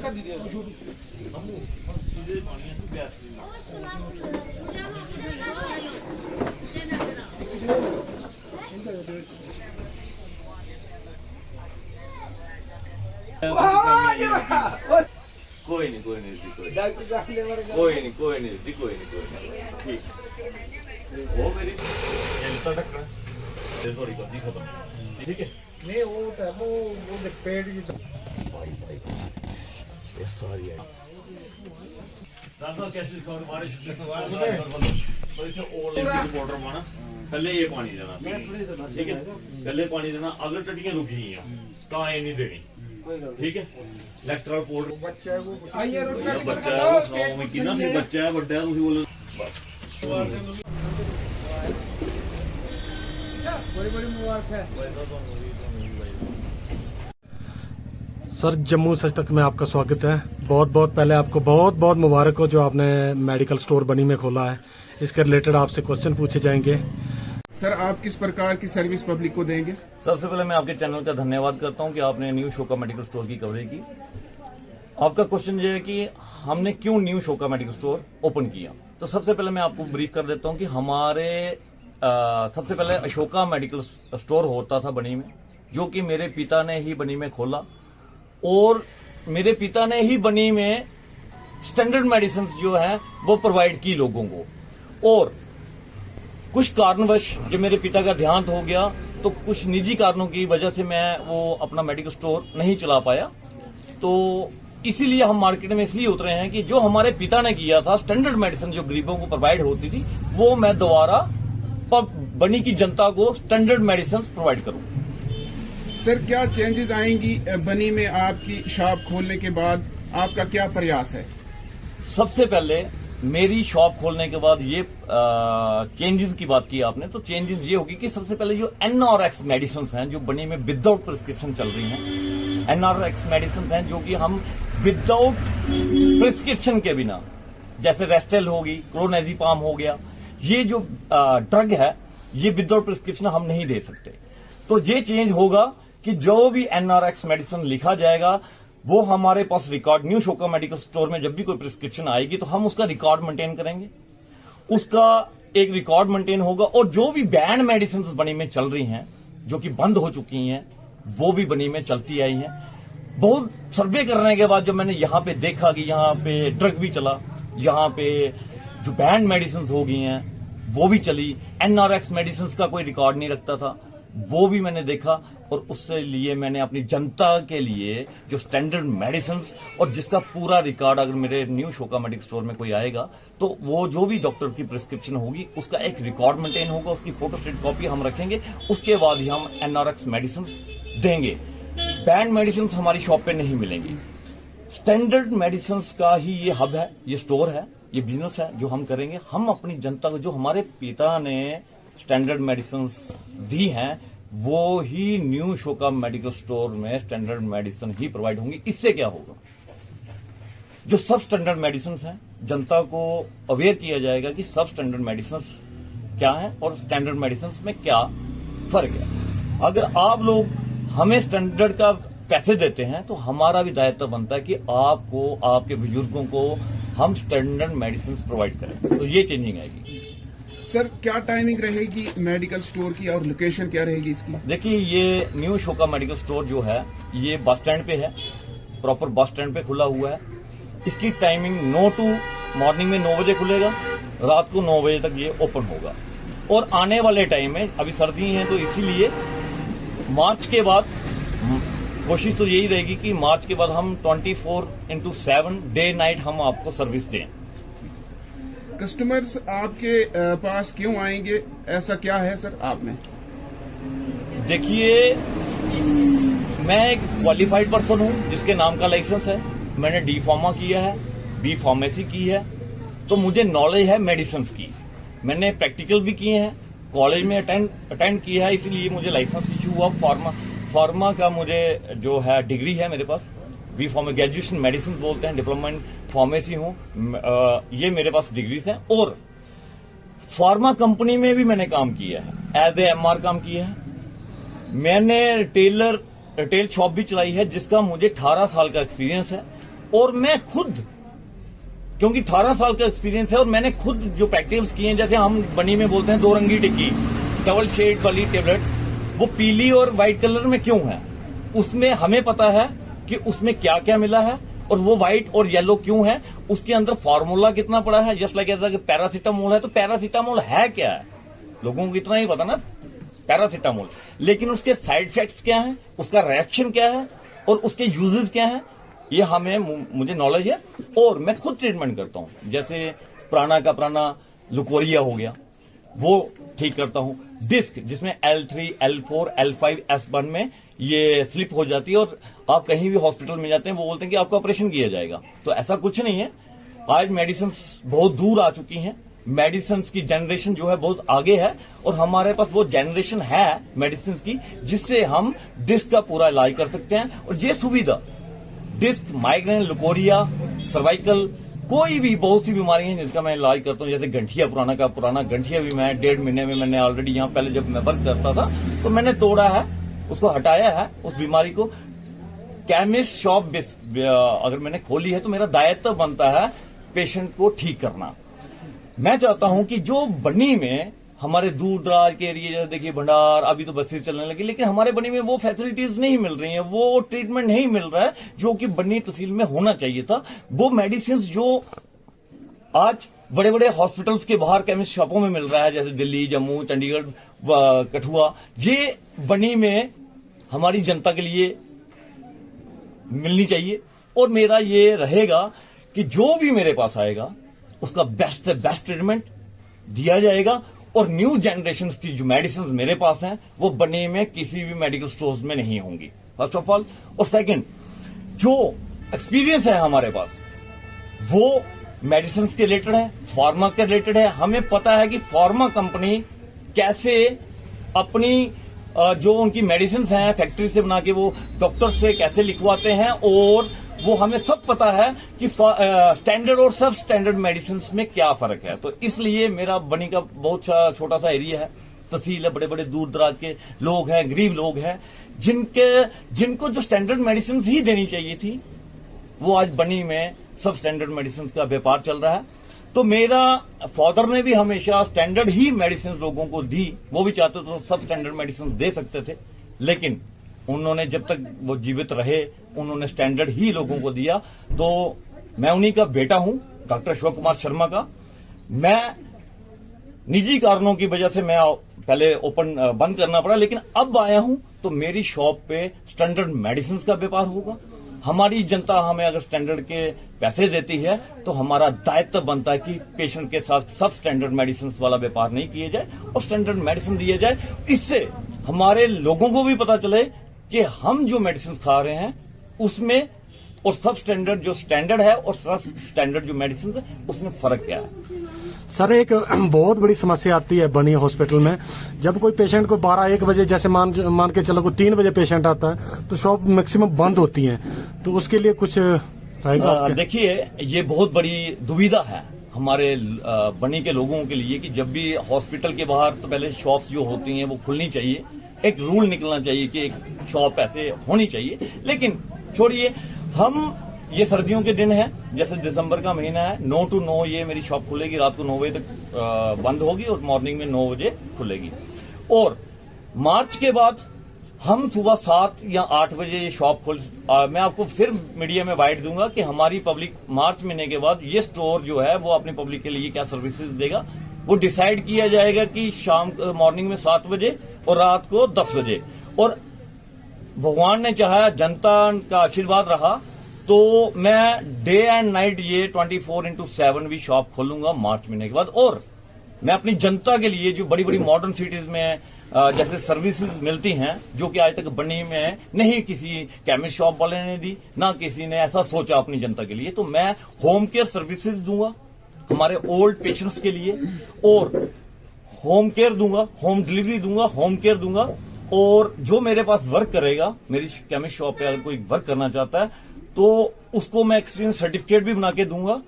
कोई नहीं ठीक वो मेरी थोड़ी कब्जी खत्म ठीक है नहीं वो पेट की ये सारी है दादा कैसे खाओ हमारे बॉर्डर माना पहले ये पानी देना ठीक है पहले पानी देना अगर टटियां रुकी हैं तो ये नहीं देनी ठीक है इलेक्ट्रल पोर्ट बच्चा है वो सुनाओ मैं कितना फिर बच्चा है बड़ा है तुसी बोलो बड़ी मुबारक है सर। जम्मू सच तक में आपका स्वागत है। बहुत बहुत पहले आपको बहुत बहुत मुबारक हो जो आपने मेडिकल स्टोर बनी में खोला है। इसके रिलेटेड आपसे क्वेश्चन पूछे जाएंगे। सर आप किस प्रकार की सर्विस पब्लिक को देंगे? सबसे पहले मैं आपके चैनल का धन्यवाद करता हूं कि आपने न्यू शोका मेडिकल स्टोर की कवरेज की। आपका क्वेश्चन ये है कि हमने क्यों न्यू शोका मेडिकल स्टोर ओपन किया। तो सबसे पहले मैं आपको ब्रीफ कर देता हूं कि हमारे सबसे पहले अशोका मेडिकल स्टोर होता था बनी में, जो कि मेरे पिता ने ही बनी में खोला और मेरे पिता ने ही बनी में स्टैंडर्ड मेडिसिन जो है वो प्रोवाइड की लोगों को। और कुछ कारणवश जब मेरे पिता का देहांत हो गया तो कुछ निजी कारणों की वजह से मैं वो अपना मेडिकल स्टोर नहीं चला पाया। तो इसीलिए हम मार्केट में इसलिए उतरे हैं कि जो हमारे पिता ने किया था स्टैंडर्ड मेडिसिन जो गरीबों को प्रोवाइड होती थी वो मैं दोबारा बनी की जनता को स्टैंडर्ड मेडिसिन प्रोवाइड करूं। सर क्या चेंजेस आएंगी बनी में आपकी शॉप खोलने के बाद? आपका क्या प्रयास है? सबसे पहले मेरी शॉप खोलने के बाद ये चेंजेस की बात की आपने, तो चेंजेस ये होगी कि सबसे पहले जो NRX मेडिसिन हैं जो बनी में विदाउट प्रिस्क्रिप्शन चल रही हैं, NRX मेडिसिन हैं जो कि हम विदाउट प्रिस्क्रिप्शन के बिना, जैसे रेस्टेल होगी, क्लोनाजिपाम हो गया, ये जो ड्रग है ये विदाउट प्रिस्क्रिप्शन हम नहीं दे सकते। तो ये चेंज होगा कि जो भी NRX मेडिसिन लिखा जाएगा वो हमारे पास रिकॉर्ड न्यू शोका मेडिकल स्टोर में जब भी कोई प्रिस्क्रिप्शन आएगी तो हम उसका रिकॉर्ड मेंटेन करेंगे, उसका एक रिकॉर्ड मेंटेन होगा। और जो भी बैन मेडिसिन बनी में चल रही हैं जो कि बंद हो चुकी हैं वो भी बनी में चलती आई हैं। बहुत सर्वे करने के बाद जब मैंने यहाँ पे देखा कि यहाँ पे ड्रग भी चला, यहाँ पे जो बैन मेडिसिन हो गई हैं वो भी चली, NRX मेडिसिन का कोई रिकॉर्ड नहीं रखता था वो भी मैंने देखा। और उससे लिए मैंने अपनी जनता के लिए जो स्टैंडर्ड मेडिसिन और जिसका पूरा रिकॉर्ड अगर मेरे न्यू शोका मेडिकल स्टोर में कोई आएगा तो वो जो भी डॉक्टर की प्रिस्क्रिप्शन होगी उसका एक रिकॉर्ड मेंटेन होगा, उसकी फोटोस्टेट कॉपी हम रखेंगे, उसके बाद ही हम NRX मेडिसिन देंगे। बैन मेडिसिन हमारी शॉप पे नहीं मिलेंगी। स्टैंडर्ड मेडिसिन का ही ये हब है, ये स्टोर है, ये बिजनेस है जो हम करेंगे। हम अपनी जनता को जो हमारे पिता ने स्टैंडर्ड मेडिसिन दी हैं वो ही न्यू शोका मेडिकल स्टोर में स्टैंडर्ड मेडिसिन ही प्रोवाइड होंगी। इससे क्या होगा, जो सब स्टैंडर्ड मेडिसिन हैं जनता को अवेयर किया जाएगा कि सब स्टैंडर्ड मेडिसिन क्या है और स्टैंडर्ड मेडिसिन में क्या फर्क है। अगर आप लोग हमें स्टैंडर्ड का पैसे देते हैं तो हमारा भी दायित्व बनता है कि आपको, आपके बुजुर्गों को हम स्टैंडर्ड मेडिसिन प्रोवाइड करें। तो ये चेंजिंग आएगी। सर क्या टाइमिंग रहेगी मेडिकल स्टोर की और लोकेशन क्या रहेगी इसकी? देखिए ये न्यू शोका मेडिकल स्टोर जो है ये बस स्टैंड पे है, प्रॉपर बस स्टैंड पे खुला हुआ है। इसकी टाइमिंग 9 to मॉर्निंग में 9 बजे खुलेगा, रात को 9 बजे तक ये ओपन होगा। और आने वाले टाइम में अभी सर्दी है तो इसीलिए मार्च के बाद कोशिश तो यही रहेगी कि मार्च के बाद हम 24/7 डे नाइट हम आपको सर्विस दें। कस्टमर्स आपके पास क्यों आएंगे, ऐसा क्या है सर आप में? देखिए मैं एक क्वालिफाइड पर्सन हूं जिसके नाम का लाइसेंस है, मैंने D फार्मा किया है, B फार्मेसी की है, तो मुझे नॉलेज है मेडिसिन की। मैंने प्रैक्टिकल भी किए हैं, कॉलेज में अटेंड किया है, इसीलिए मुझे लाइसेंस इशू हुआ। फार्मा का मुझे जो है डिग्री है मेरे पास, B फार्मा ग्रेजुएशन मेडिसिन बोलते हैं, डिप्लोमा इन फार्मेसी हूं, ये मेरे पास डिग्रीज हैं। और फार्मा कंपनी में भी मैंने काम किया है, एज ए MR काम किया है। मैंने रिटेल शॉप भी चलाई है जिसका मुझे 18 साल का एक्सपीरियंस है। और मैं खुद, क्योंकि 18 साल का एक्सपीरियंस है और मैंने खुद जो प्रैक्टिकल्स किए हैं, जैसे हम बनी में बोलते हैं 2 रंगी टिक्की, डबल शेड वाली टेबलेट, वो पीली और व्हाइट कलर में क्यों है, उसमें हमें पता है कि उसमें क्या क्या मिला है और वो व्हाइट और येलो क्यों है, उसके अंदर फॉर्मूला कितना पड़ा है। जस्ट लाइक ऐसा कि पैरासीटामोल है, तो पैरासीटामोल है क्या है, लोगों को इतना ही पता ना पैरासीटामोल, लेकिन उसके साइड इफेक्ट्स क्या है, उसका रिएक्शन क्या है और उसके यूजेस क्या है, ये मुझे नॉलेज है और मैं खुद ट्रीटमेंट करता हूं। जैसे पुराना का पुराना लुकोरिया हो गया, वो ठीक करता हूं। डिस्क जिसमें L3, L4, L5, S1 में ये स्लिप हो जाती है और आप कहीं भी हॉस्पिटल में जाते हैं, वो बोलते हैं कि आपका ऑपरेशन किया जाएगा, तो ऐसा कुछ नहीं है। आज मेडिसिन बहुत दूर आ चुकी हैं, मेडिसिन की जनरेशन जो है बहुत आगे है और हमारे पास वो जनरेशन है मेडिसिन की जिससे हम डिस्क का पूरा इलाज कर सकते हैं। और ये सुविधा डिस्क, माइग्रेन, लुकोरिया, सर्वाइकल, कोई भी बहुत सी बीमारी है जिनका मैं इलाज करता हूं। जैसे गंठिया, पुराना का पुराना गंठिया भी मैं 1.5 महीने में मैंने ऑलरेडी यहाँ पहले जब मैं वर्क करता था तो मैंने तोड़ा है, उसको हटाया है, उस बीमारी को। केमिस्ट शॉप अगर मैंने खोली है तो मेरा दायित्व बनता है पेशेंट को ठीक करना। मैं चाहता हूं कि जो बनी में हमारे दूर दराज के एरिया, जैसे देखिए भंडार, अभी तो बसें चलने लगी, लेकिन हमारे बनी में वो फैसिलिटीज नहीं मिल रही हैं, वो ट्रीटमेंट नहीं मिल रहा है जो कि बनी तहसील में होना चाहिए था। वो मेडिसिन जो आज बड़े बड़े हॉस्पिटल्स के बाहर केमिस्ट शॉपों में मिल रहा है, जैसे दिल्ली, जम्मू, चंडीगढ़, कठुआ, ये बनी में हमारी जनता के लिए मिलनी चाहिए। और मेरा ये रहेगा कि जो भी मेरे पास आएगा उसका बेस्ट ट्रीटमेंट दिया जाएगा। और न्यू जनरेशन की जो मेडिसिन मेरे पास हैं वो बनी में किसी भी मेडिकल स्टोर्स में नहीं होंगी, फर्स्ट ऑफ ऑल। और सेकंड, जो एक्सपीरियंस है हमारे पास वो मेडिसिन के रिलेटेड है, फार्मा के रिलेटेड है। हमें पता है कि फार्मा कंपनी कैसे अपनी जो उनकी मेडिसिन हैं फैक्ट्री से बना के वो डॉक्टर से कैसे लिखवाते हैं, और वो हमें सब पता है कि स्टैंडर्ड और सब स्टैंडर्ड मेडिसिन में क्या फर्क है। तो इसलिए मेरा बनी का बहुत छोटा सा एरिया है, तहसील है, बड़े बड़े दूर दराज के लोग हैं, गरीब लोग हैं, जिनको जो स्टैंडर्ड मेडिसिन ही देनी चाहिए थी, वो आज बनी में सब स्टैंडर्ड मेडिसिन का व्यापार चल रहा है। तो मेरा फादर ने भी हमेशा स्टैंडर्ड ही मेडिसिन लोगों को दी, वो भी चाहते तो सब स्टैंडर्ड मेडिसिन दे सकते थे, लेकिन उन्होंने जब तक वो जीवित रहे उन्होंने स्टैंडर्ड ही लोगों को दिया। तो मैं उन्हीं का बेटा हूं, डॉक्टर अशोक कुमार शर्मा का। मैं निजी कारणों की वजह से मैं पहले बंद करना पड़ा, लेकिन अब आया हूं तो मेरी शॉप पे स्टैंडर्ड मेडिसिन का व्यापार होगा। हमारी जनता हमें अगर स्टैंडर्ड के पैसे देती है तो हमारा दायित्व बनता है कि पेशेंट के साथ सब स्टैंडर्ड मेडिसिन वाला व्यापार नहीं किया जाए और स्टैंडर्ड मेडिसिन दिए जाए। इससे हमारे लोगों को भी पता चले कि हम जो मेडिसिन खा रहे हैं उसमें और सब स्टैंडर्ड जो स्टैंडर्ड है और सब स्टैंडर्ड जो मेडिसिन है उसमें फर्क क्या है। सर, एक बहुत बड़ी समस्या आती है बनी हॉस्पिटल में, जब कोई पेशेंट को 12-1 बजे, जैसे मान के चलो कोई 3 बजे पेशेंट आता है तो शॉप मैक्सिमम बंद होती है, तो उसके लिए कुछ रहेगा? देखिए, ये बहुत बड़ी दुविधा है हमारे बनी के लोगों के लिए कि जब भी हॉस्पिटल के बाहर तो पहले शॉप्स जो होती हैं वो खुलनी चाहिए, एक रूल निकलना चाहिए कि एक शॉप ऐसे होनी चाहिए। लेकिन छोड़िए, हम ये सर्दियों के दिन है, जैसे दिसंबर का महीना है, 9 to 9 ये मेरी शॉप खुलेगी, रात को 9 बजे तक बंद होगी और मॉर्निंग में 9 बजे खुलेगी। और मार्च के बाद हम सुबह 7 या 8 बजे ये शॉप मैं आपको फिर मीडिया में वाइड दूंगा कि हमारी पब्लिक मार्च महीने के बाद ये स्टोर जो है वो अपनी पब्लिक के लिए क्या सर्विसेज देगा, वो डिसाइड किया जाएगा कि मॉर्निंग में 7 बजे और रात को 10 बजे। और भगवान ने चाहा, जनता का आशीर्वाद रहा, तो मैं डे एंड नाइट ये 24/7 भी शॉप खोलूंगा मार्च महीने के बाद। और मैं अपनी जनता के लिए जो बड़ी बड़ी मॉडर्न सिटीज में जैसे सर्विसेज मिलती हैं जो कि आज तक बनी में नहीं किसी केमिस्ट शॉप वाले ने दी, ना किसी ने ऐसा सोचा अपनी जनता के लिए, तो मैं होम केयर सर्विसेज दूंगा हमारे ओल्ड पेशेंट्स के लिए, और होम केयर दूंगा, होम डिलीवरी दूंगा, होम केयर दूंगा। और जो मेरे पास वर्क करेगा, मेरी केमिस्ट शॉप पे अगर कोई वर्क करना चाहता है तो उसको मैं एक्सपीरियंस सर्टिफिकेट भी बना के दूंगा